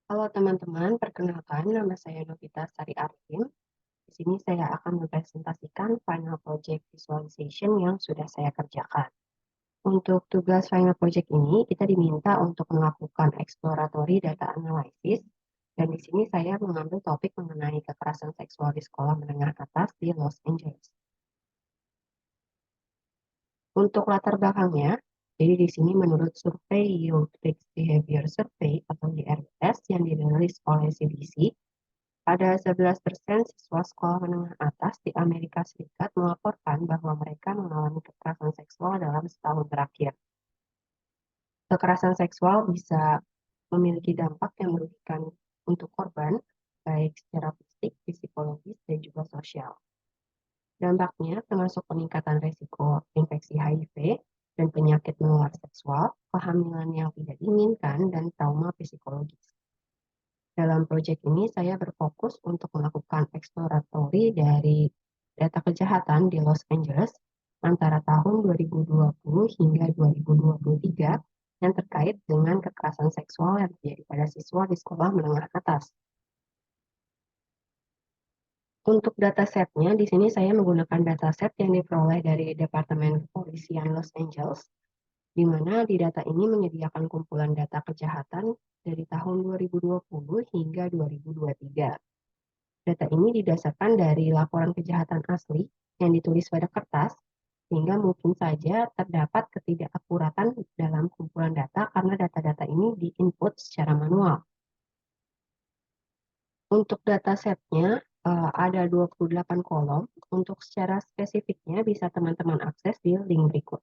Halo teman-teman, perkenalkan nama saya Novita Sari Arifin. Di sini saya akan mempresentasikan final project visualization yang sudah saya kerjakan. Untuk tugas final project ini, kita diminta untuk melakukan exploratory data analysis, dan di sini saya mengambil topik mengenai kekerasan seksual di sekolah menengah atas di Los Angeles. Untuk latar belakangnya, jadi di sini menurut survei Youth Risk Behavior Survey atau YRBS yang dirilis oleh CDC, ada 11% siswa sekolah menengah atas di Amerika Serikat melaporkan bahwa mereka mengalami kekerasan seksual dalam setahun terakhir. Kekerasan seksual bisa memiliki dampak yang merugikan untuk korban, baik secara fisik, psikologis, dan juga sosial. Dampaknya termasuk peningkatan risiko infeksi HIV dan penyakit menular seksual, kehamilan yang tidak diinginkan, dan trauma psikologis. Dalam proyek ini saya berfokus untuk melakukan eksploratory dari data kejahatan di Los Angeles antara tahun 2020 hingga 2023 yang terkait dengan kekerasan seksual yang terjadi pada siswa di sekolah menengah atas. Untuk datasetnya, di sini saya menggunakan dataset yang diperoleh dari Departemen Kepolisian Los Angeles, di mana di data ini menyediakan kumpulan data kejahatan dari tahun 2020 hingga 2023. Data ini didasarkan dari laporan kejahatan asli yang ditulis pada kertas, sehingga mungkin saja terdapat ketidakakuratan dalam kumpulan data karena data-data ini diinput secara manual. Untuk datasetnya ada 28 kolom. Untuk secara spesifiknya bisa teman-teman akses di link berikut.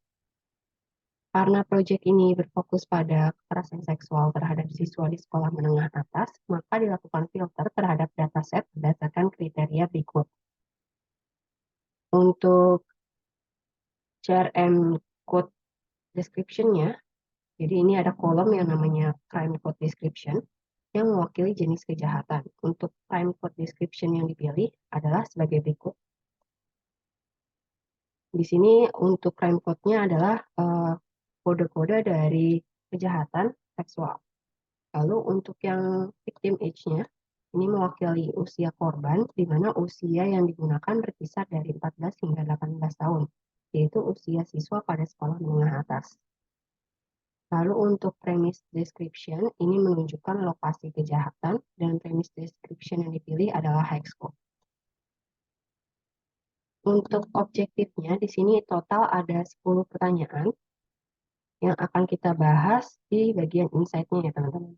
Karena proyek ini berfokus pada kekerasan seksual terhadap siswa di sekolah menengah atas, maka dilakukan filter terhadap dataset berdasarkan kriteria berikut. Untuk share and code description-nya, jadi ini ada kolom yang namanya crime code description yang mewakili jenis kejahatan. Untuk crime code description yang dipilih adalah sebagai berikut. Di sini untuk crime code-nya adalah kode-kode dari kejahatan seksual. Lalu untuk yang victim age-nya, ini mewakili usia korban, di mana usia yang digunakan berkisar dari 14 hingga 18 tahun, yaitu usia siswa pada sekolah menengah atas. Lalu untuk premise description, ini menunjukkan lokasi kejahatan, dan premise description yang dipilih adalah high school. Untuk objektifnya, di sini total ada 10 pertanyaan yang akan kita bahas di bagian insight-nya ya teman-teman.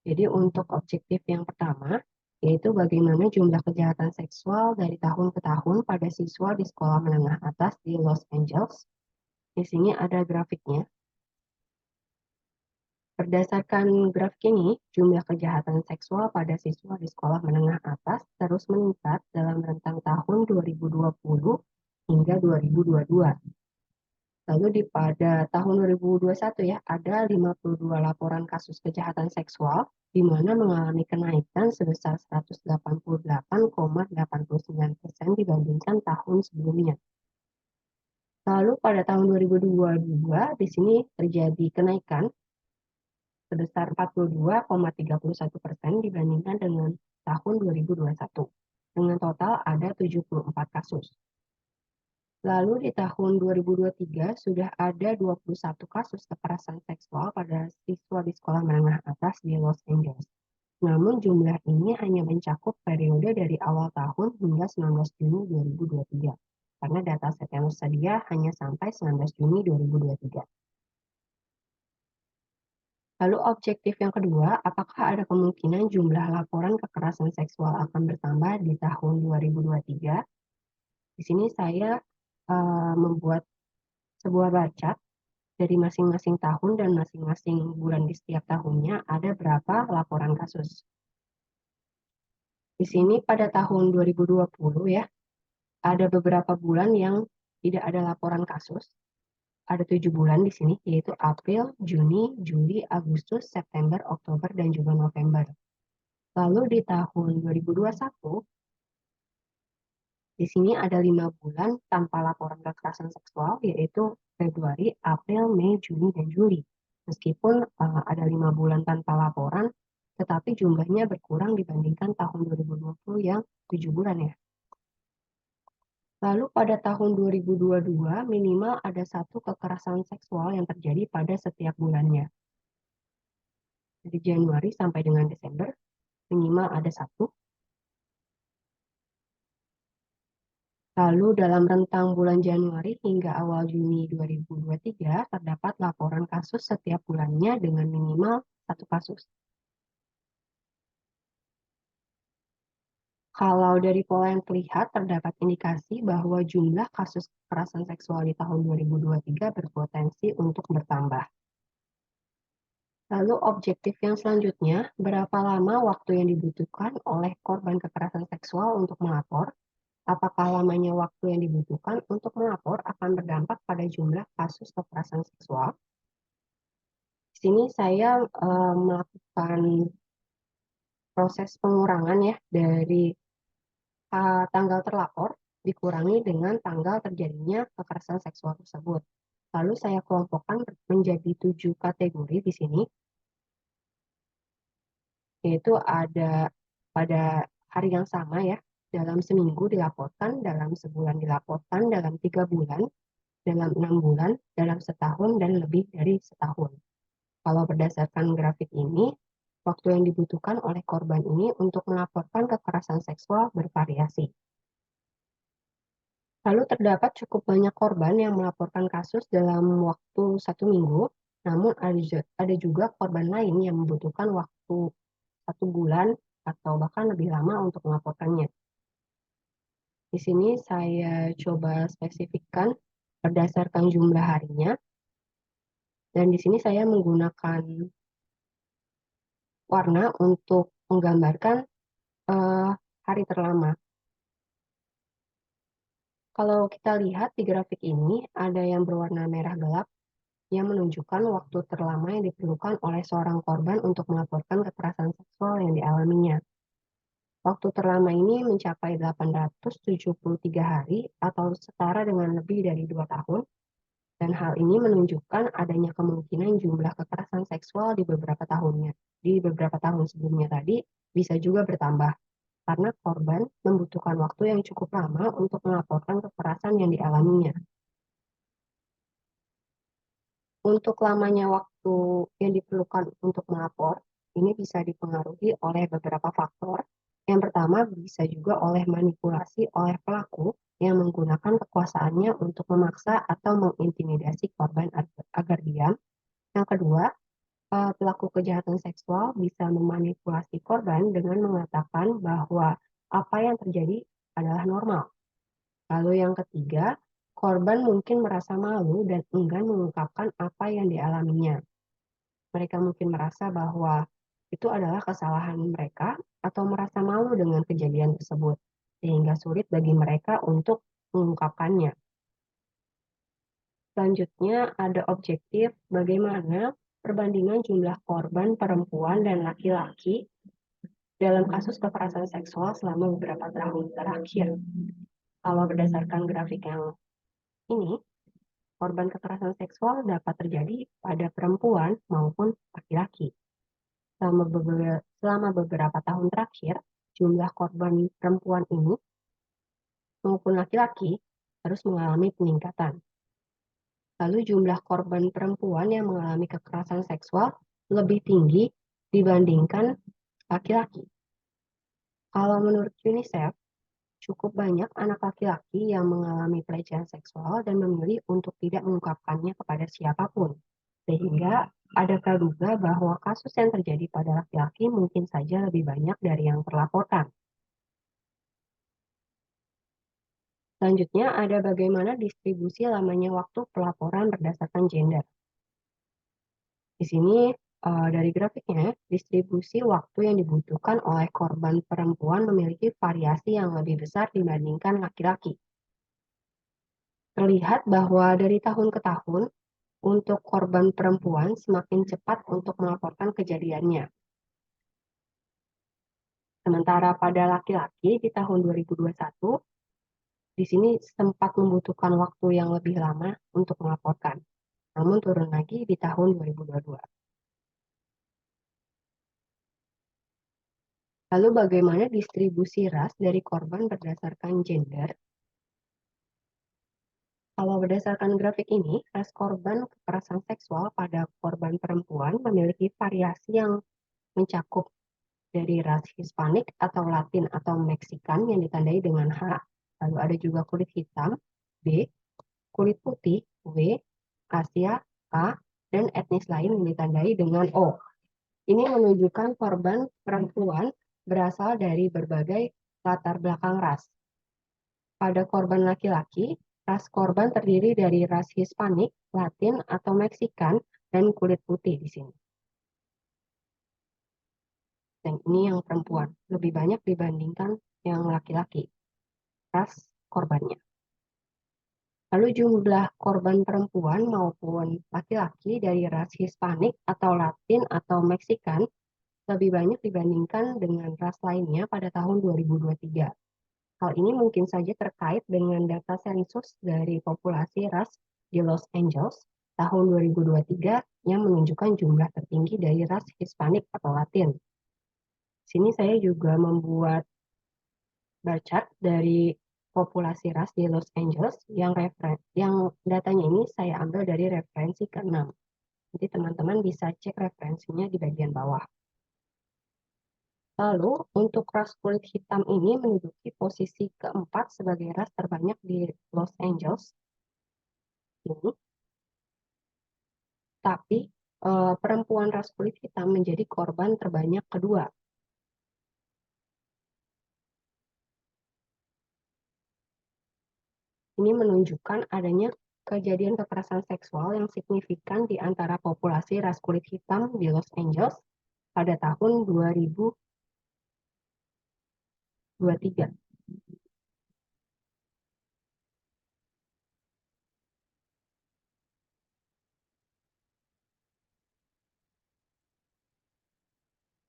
Jadi untuk objektif yang pertama, yaitu bagaimana jumlah kejahatan seksual dari tahun ke tahun pada siswa di sekolah menengah atas di Los Angeles. Di sini ada grafiknya. Berdasarkan grafik ini, jumlah kejahatan seksual pada siswa di sekolah menengah atas terus meningkat dalam rentang tahun 2020 hingga 2022. Lalu pada tahun 2021 ya, ada 52 laporan kasus kejahatan seksual, di mana mengalami kenaikan sebesar 188,89% dibandingkan tahun sebelumnya. Lalu pada tahun 2022, di sini terjadi kenaikan sebesar 42,31% dibandingkan dengan tahun 2021. Dengan total ada 74 kasus. Lalu di tahun 2023 sudah ada 21 kasus kekerasan seksual pada siswa di sekolah menengah atas di Los Angeles. Namun jumlah ini hanya mencakup periode dari awal tahun hingga 19 Juni 2023. Karena data set yang tersedia hanya sampai 19 Juni 2023. Lalu objektif yang kedua, apakah ada kemungkinan jumlah laporan kekerasan seksual akan bertambah di tahun 2023? Di sini saya membuat sebuah bar chart dari masing-masing tahun dan masing-masing bulan di setiap tahunnya ada berapa laporan kasus. Di sini pada tahun 2020 ya, ada beberapa bulan yang tidak ada laporan kasus. Ada 7 bulan di sini, yaitu April, Juni, Juli, Agustus, September, Oktober, dan juga November. Lalu di tahun 2021, di sini ada 5 bulan tanpa laporan kekerasan seksual, yaitu Februari, April, Mei, Juni, dan Juli. Meskipun ada 5 bulan tanpa laporan, tetapi tetapi jumlahnya berkurang dibandingkan tahun 2020 yang 7 bulan ya. Lalu pada tahun 2022 minimal ada satu kekerasan seksual yang terjadi pada setiap bulannya. Dari Januari sampai dengan Desember minimal ada satu. Lalu dalam rentang bulan Januari hingga awal Juni 2023 terdapat laporan kasus setiap bulannya dengan minimal satu kasus. Kalau dari pola yang terlihat, terdapat indikasi bahwa jumlah kasus kekerasan seksual di tahun 2023 berpotensi untuk bertambah. Lalu objektif yang selanjutnya, berapa lama waktu yang dibutuhkan oleh korban kekerasan seksual untuk melapor? Apakah lamanya waktu yang dibutuhkan untuk melapor akan berdampak pada jumlah kasus kekerasan seksual? Di sini saya melakukan proses pengurangan ya dari tanggal terlapor dikurangi dengan tanggal terjadinya kekerasan seksual tersebut. Lalu saya kelompokkan menjadi 7 kategori di sini, yaitu ada pada hari yang sama ya, dalam seminggu dilaporkan, dalam sebulan dilaporkan, dalam 3 bulan, dalam 6 bulan, dalam setahun, dan lebih dari setahun. Kalau berdasarkan grafik ini, waktu yang dibutuhkan oleh korban ini untuk melaporkan kekerasan seksual bervariasi. Lalu terdapat cukup banyak korban yang melaporkan kasus dalam waktu 1 minggu, namun ada juga korban lain yang membutuhkan waktu 1 bulan atau bahkan lebih lama untuk melaporkannya. Di sini saya coba spesifikkan berdasarkan jumlah harinya, dan di sini saya menggunakan warna untuk menggambarkan hari terlama. Kalau kita lihat di grafik ini, ada yang berwarna merah gelap yang menunjukkan waktu terlama yang diperlukan oleh seorang korban untuk melaporkan kekerasan seksual yang dialaminya. Waktu terlama ini mencapai 873 hari atau setara dengan lebih dari 2 tahun, dan hal ini menunjukkan adanya kemungkinan jumlah kekerasan seksual di beberapa tahun sebelumnya tadi bisa juga bertambah, karena korban membutuhkan waktu yang cukup lama untuk melaporkan kekerasan yang dialaminya. Untuk lamanya waktu yang diperlukan untuk melapor, ini bisa dipengaruhi oleh beberapa faktor. Yang pertama bisa juga oleh manipulasi oleh pelaku yang menggunakan kekuasaannya untuk memaksa atau mengintimidasi korban agar diam. Yang kedua, pelaku kejahatan seksual bisa memanipulasi korban dengan mengatakan bahwa apa yang terjadi adalah normal. Lalu yang ketiga, korban mungkin merasa malu dan enggan mengungkapkan apa yang dialaminya. Mereka mungkin merasa bahwa itu adalah kesalahan mereka atau merasa malu dengan kejadian tersebut, sehingga sulit bagi mereka untuk mengungkapkannya. Selanjutnya ada objektif bagaimana perbandingan jumlah korban perempuan dan laki-laki dalam kasus kekerasan seksual selama beberapa tahun terakhir. Kalau berdasarkan grafik yang ini, korban kekerasan seksual dapat terjadi pada perempuan maupun laki-laki. Selama beberapa tahun terakhir, jumlah korban perempuan ini maupun laki-laki terus mengalami peningkatan. Lalu jumlah korban perempuan yang mengalami kekerasan seksual lebih tinggi dibandingkan laki-laki. Kalau menurut UNICEF, cukup banyak anak laki-laki yang mengalami pelecehan seksual dan memilih untuk tidak mengungkapkannya kepada siapapun. Sehingga ada praduga bahwa kasus yang terjadi pada laki-laki mungkin saja lebih banyak dari yang terlaporkan. Selanjutnya ada bagaimana distribusi lamanya waktu pelaporan berdasarkan gender. Di sini dari grafiknya, distribusi waktu yang dibutuhkan oleh korban perempuan memiliki variasi yang lebih besar dibandingkan laki-laki. Terlihat bahwa dari tahun ke tahun, untuk korban perempuan semakin cepat untuk melaporkan kejadiannya. Sementara pada laki-laki di tahun 2021, di sini sempat membutuhkan waktu yang lebih lama untuk melaporkan, namun turun lagi di tahun 2022. Lalu bagaimana distribusi ras dari korban berdasarkan gender? Kalau berdasarkan grafik ini, ras korban kekerasan seksual pada korban perempuan memiliki variasi yang mencakup dari ras Hispanik atau Latin atau Meksikan yang ditandai dengan H. Lalu ada juga kulit hitam, B, kulit putih, W, Asia, A, dan etnis lain yang ditandai dengan O. Ini menunjukkan korban perempuan berasal dari berbagai latar belakang ras. Pada korban laki-laki, ras korban terdiri dari ras Hispanik, Latin, atau Meksikan, dan kulit putih di sini. Dan ini yang perempuan, lebih banyak dibandingkan yang laki-laki, ras korbannya. Lalu jumlah korban perempuan maupun laki-laki dari ras Hispanik atau Latin atau Meksikan lebih banyak dibandingkan dengan ras lainnya pada tahun 2023. Hal ini mungkin saja terkait dengan data sensus dari populasi ras di Los Angeles tahun 2023 yang menunjukkan jumlah tertinggi dari ras Hispanik atau Latin. Sini saya juga membuat bar chart dari populasi ras di Los Angeles yang datanya ini saya ambil dari referensi ke-6. Jadi teman-teman bisa cek referensinya di bagian bawah. Lalu untuk ras kulit hitam ini menduduki posisi keempat sebagai ras terbanyak di Los Angeles. Ini. Tapi perempuan ras kulit hitam menjadi korban terbanyak kedua. Ini menunjukkan adanya kejadian kekerasan seksual yang signifikan di antara populasi ras kulit hitam di Los Angeles pada tahun 2023.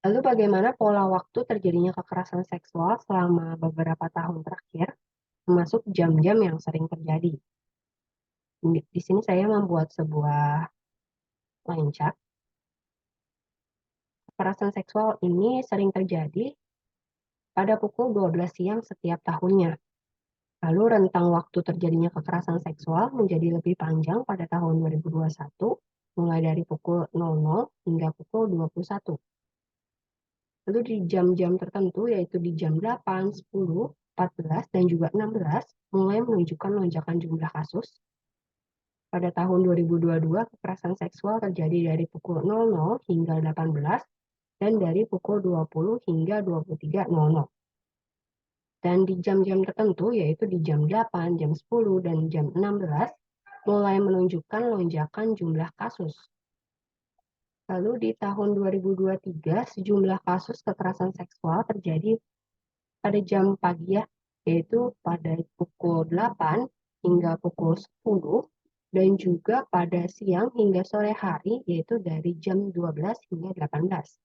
Lalu bagaimana pola waktu terjadinya kekerasan seksual selama beberapa tahun terakhir, termasuk jam-jam yang sering terjadi? Di sini saya membuat sebuah line chart. Kekerasan seksual ini sering terjadi pada pukul 12 siang setiap tahunnya. Lalu rentang waktu terjadinya kekerasan seksual menjadi lebih panjang pada tahun 2021, mulai dari pukul 00 hingga pukul 21. Lalu di jam-jam tertentu, yaitu di jam 8, 10, 14, dan juga 16, mulai menunjukkan lonjakan jumlah kasus. Pada tahun 2022, kekerasan seksual terjadi dari pukul 00 hingga 18, dan dari pukul 20 hingga 23.00. Dan di jam-jam tertentu, yaitu di jam 8, jam 10, dan jam 16, mulai menunjukkan lonjakan jumlah kasus. Lalu di tahun 2023, sejumlah kasus kekerasan seksual terjadi pada jam pagi ya, yaitu pada pukul 8 hingga pukul 10, dan juga pada siang hingga sore hari, yaitu dari jam 12 hingga 18.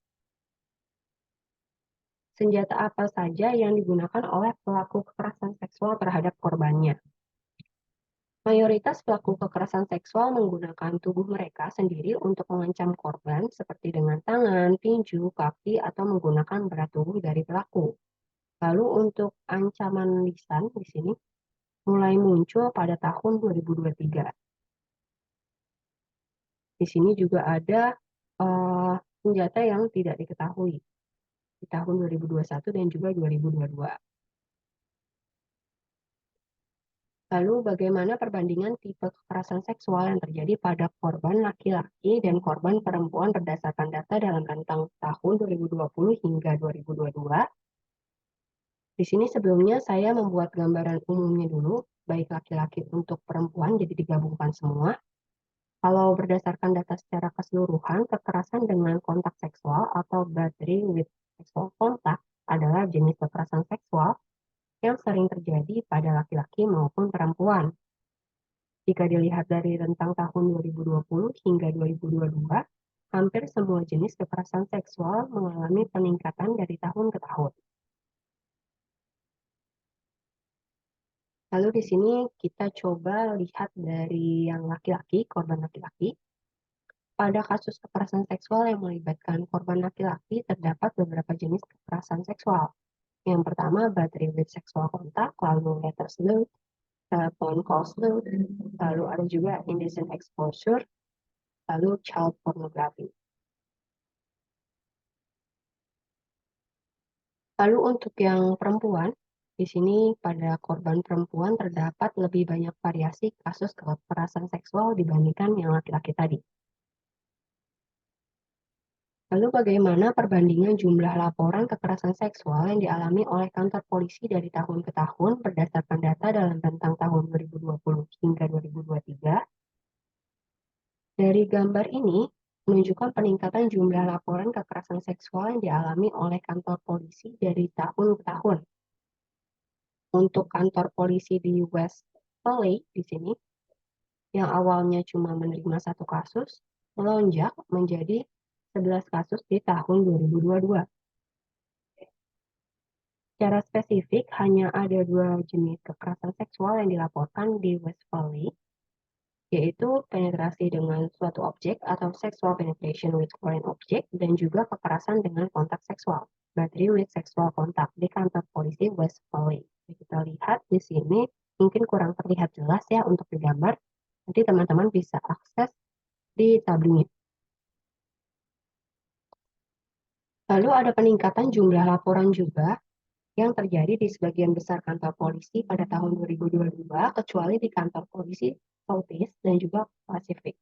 Senjata apa saja yang digunakan oleh pelaku kekerasan seksual terhadap korbannya? Mayoritas pelaku kekerasan seksual menggunakan tubuh mereka sendiri untuk mengancam korban, seperti dengan tangan, tinju, kaki, atau menggunakan berat tubuh dari pelaku. Lalu untuk ancaman lisan di sini mulai muncul pada tahun 2023. Di sini juga ada senjata yang tidak diketahui di tahun 2021 dan juga 2022. Lalu bagaimana perbandingan tipe kekerasan seksual yang terjadi pada korban laki-laki dan korban perempuan berdasarkan data dalam rentang tahun 2020 hingga 2022? Di sini sebelumnya saya membuat gambaran umumnya dulu, baik laki-laki untuk perempuan, jadi digabungkan semua. Kalau berdasarkan data secara keseluruhan, kekerasan dengan kontak seksual atau battery with sexual contact adalah jenis kekerasan seksual yang sering terjadi pada laki-laki maupun perempuan. Jika dilihat dari rentang tahun 2020 hingga 2022, hampir semua jenis kekerasan seksual mengalami peningkatan dari tahun ke tahun. Lalu di sini kita coba lihat dari yang laki-laki, korban laki-laki. Pada kasus kekerasan seksual yang melibatkan korban laki-laki, terdapat beberapa jenis kekerasan seksual. Yang pertama, battery with seksual kontak, lalu letter salute, phone call salute, lalu ada juga indecent exposure, lalu child pornography. Lalu untuk yang perempuan, di sini pada korban perempuan terdapat lebih banyak variasi kasus kekerasan seksual dibandingkan yang laki-laki tadi. Lalu bagaimana perbandingan jumlah laporan kekerasan seksual yang dialami oleh kantor polisi dari tahun ke tahun berdasarkan data dalam rentang tahun 2020 hingga 2023? Dari gambar ini menunjukkan peningkatan jumlah laporan kekerasan seksual yang dialami oleh kantor polisi dari tahun ke tahun. Untuk kantor polisi di West Valley di sini, yang awalnya cuma menerima 1 kasus, melonjak menjadi 11 kasus di tahun 2022. Secara spesifik, hanya ada 2 jenis kekerasan seksual yang dilaporkan di West Valley, yaitu penetrasi dengan suatu objek atau sexual penetration with foreign object, dan juga kekerasan dengan kontak seksual, battery with sexual contact di kantor polisi West Valley. Kita lihat di sini, mungkin kurang terlihat jelas ya untuk digambar, nanti teman-teman bisa akses di tabelnya. Lalu ada peningkatan jumlah laporan juga yang terjadi di sebagian besar kantor polisi pada tahun 2022, kecuali di kantor polisi Southeast dan juga Pacific.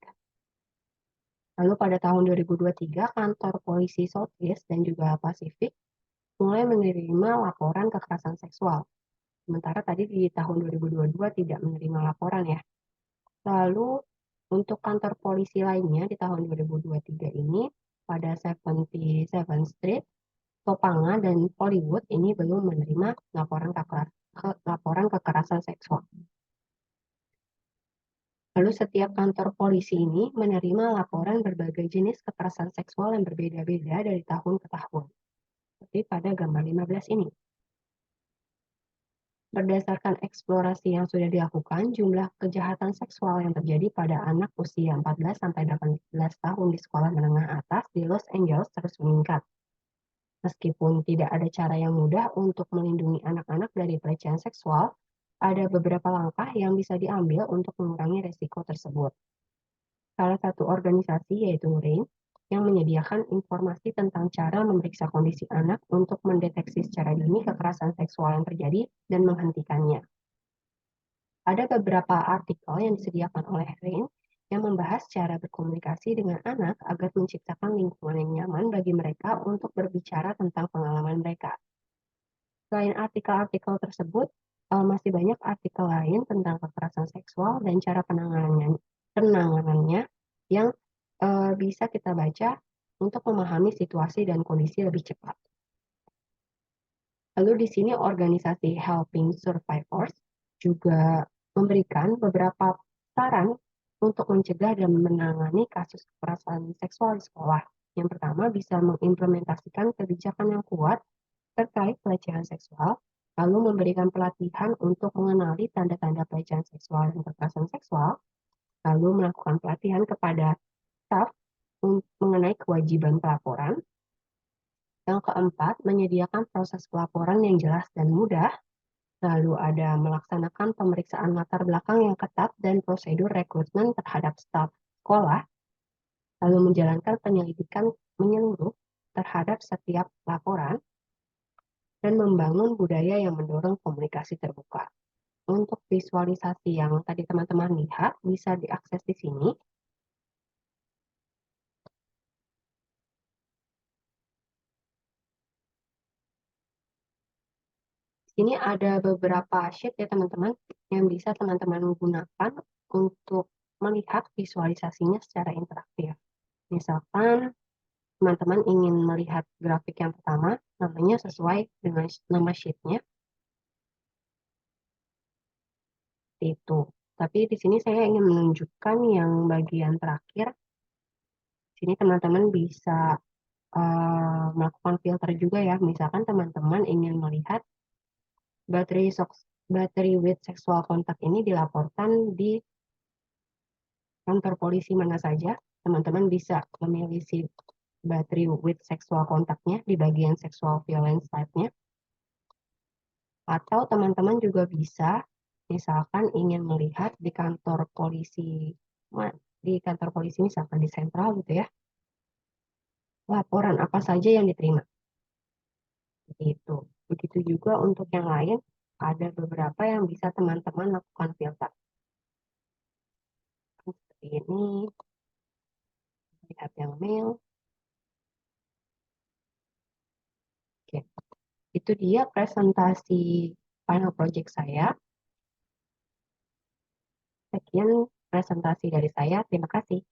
Lalu pada tahun 2023, kantor polisi Southeast dan juga Pacific mulai menerima laporan kekerasan seksual. Sementara tadi di tahun 2022 tidak menerima laporan ya. Lalu untuk kantor polisi lainnya di tahun 2023 ini, pada 77 Street, Topanga, dan Hollywood ini belum menerima laporan kekerasan seksual. Lalu setiap kantor polisi ini menerima laporan berbagai jenis kekerasan seksual yang berbeda-beda dari tahun ke tahun. Seperti pada gambar 15 ini. Berdasarkan eksplorasi yang sudah dilakukan, jumlah kejahatan seksual yang terjadi pada anak usia 14-18 tahun di sekolah menengah atas di Los Angeles terus meningkat. Meskipun tidak ada cara yang mudah untuk melindungi anak-anak dari pelecehan seksual, ada beberapa langkah yang bisa diambil untuk mengurangi resiko tersebut. Salah satu organisasi yaitu RAIN, yang menyediakan informasi tentang cara memeriksa kondisi anak untuk mendeteksi secara dini kekerasan seksual yang terjadi dan menghentikannya. Ada beberapa artikel yang disediakan oleh RAIN yang membahas cara berkomunikasi dengan anak agar menciptakan lingkungan yang nyaman bagi mereka untuk berbicara tentang pengalaman mereka. Selain artikel-artikel tersebut, masih banyak artikel lain tentang kekerasan seksual dan cara penanganannya yang bisa kita baca untuk memahami situasi dan kondisi lebih cepat. Lalu di sini organisasi Helping Survivors juga memberikan beberapa saran untuk mencegah dan menangani kasus kekerasan seksual di sekolah. Yang pertama, bisa mengimplementasikan kebijakan yang kuat terkait pelecehan seksual, lalu memberikan pelatihan untuk mengenali tanda-tanda pelecehan seksual dan kekerasan seksual, lalu melakukan pelatihan kepada staf mengenai kewajiban pelaporan. Yang keempat, menyediakan proses pelaporan yang jelas dan mudah. Lalu ada melaksanakan pemeriksaan latar belakang yang ketat dan prosedur rekrutmen terhadap staf sekolah. Lalu menjalankan penyelidikan menyeluruh terhadap setiap laporan dan membangun budaya yang mendorong komunikasi terbuka. Untuk visualisasi yang tadi teman-teman lihat bisa diakses di sini. Ini ada beberapa sheet ya teman-teman yang bisa teman-teman gunakan untuk melihat visualisasinya secara interaktif. Misalkan teman-teman ingin melihat grafik yang pertama, namanya sesuai dengan nama sheet-nya. Itu. Tapi di sini saya ingin menunjukkan yang bagian terakhir. Sini teman-teman bisa melakukan filter juga ya. Misalkan teman-teman ingin melihat battery with sexual contact ini dilaporkan di kantor polisi mana saja. teman-teman bisa memilih si battery with sexual kontaknya di bagian sexual violence type-nya. Atau teman-teman juga bisa, misalkan ingin melihat di kantor polisi misalkan di sentral gitu ya, laporan apa saja yang diterima. Begitu. Begitu juga untuk yang lain, ada beberapa yang bisa teman-teman lakukan filter. Seperti ini, lihat yang mail. Oke. Itu dia presentasi final project saya. Sekian presentasi dari saya. Terima kasih.